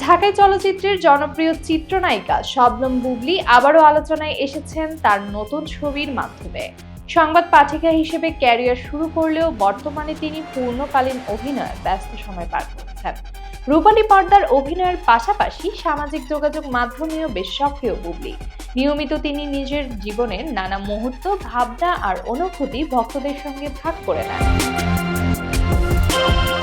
ঢাকাই চলচ্চিত্রের জনপ্রিয় চিত্রনায়িকা শবনম বুবলী আবারও আলোচনায় এসেছেন তার নতুন ছবির মাধ্যমে। সংবাদ পাঠিকা হিসেবে ক্যারিয়ার শুরু করলেও বর্তমানে তিনি পূর্ণকালীন অভিনয়ে ব্যস্ত সময় পার করছেন। রূপালী পর্দার অভিনয়ের পাশাপাশি সামাজিক যোগাযোগ মাধ্যমেও বেশ সক্রিয় বুবলী। নিয়মিত তিনি নিজের জীবনের নানা মুহূর্ত, ভাবনা আর অনুভূতি ভক্তদের সঙ্গে ভাগ করে নেন।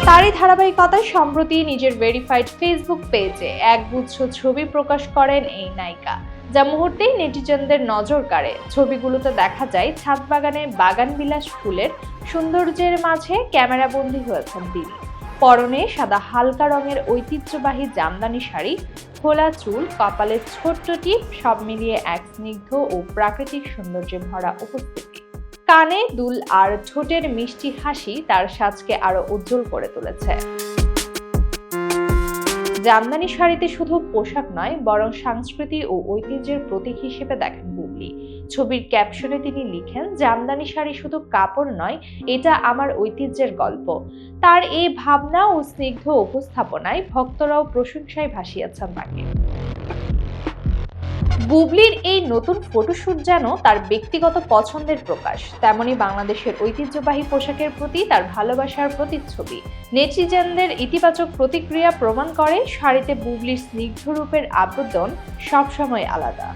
তারই ধারাবাহিকতায় সম্প্রতি নিজের ভেরিফাইড ফেসবুক পেজে একগুচ্ছ ছবি প্রকাশ করেন এই নায়িকা, যা মুহূর্তেই নেটিজেনদের নজর কাড়ে। ছবিগুলোতে দেখা যায় ছাদ বাগানে বাগানবিলাস ফুলের সৌন্দর্যের মাঝে ক্যামেরাবন্দী হয়েছেন তিনি। পরনে সাদা হালকা রঙের ঐতিহ্যবাহী জামদানি শাড়ি, খোলা চুল, কপালের ছোট্ট টিপ, সব মিলিয়ে এক স্নিগ্ধ ও প্রাকৃতিক সৌন্দর্যে ভরা উপস্থিতি। কানে দুল আর ঠোঁটের মিষ্টি হাসি তার সাজকে আরো উজ্জ্বল করে তুলেছে। জামদানি শাড়িতে শুধু পোশাক নয়, বরং সংস্কৃতি ও ঐতিহ্যের প্রতীক হিসেবে দেখেন বুবলী। ছবির ক্যাপশনে তিনি লিখেন, জামদানি শাড়ি শুধু কাপড় নয়, এটা আমার ঐতিহ্যের গল্প। তার এই ভাবনা ও স্নিগ্ধ উপস্থাপনায় ভক্তরাও প্রশংসায় ভাসিয়েছেন তাকে। বুবলীর এই নতুন ফটোশুট যেন তার ব্যক্তিগত পছন্দের প্রকাশ, তেমনি বাংলাদেশের ঐতিহ্যবাহী পোশাকের প্রতি তার ভালোবাসার প্রতিচ্ছবি। নেটিজেনদের ইতিবাচক প্রতিক্রিয়া প্রমাণ করে শাড়িতে বুবলীর স্নিগ্ধ রূপের আবেদন সবসময় আলাদা।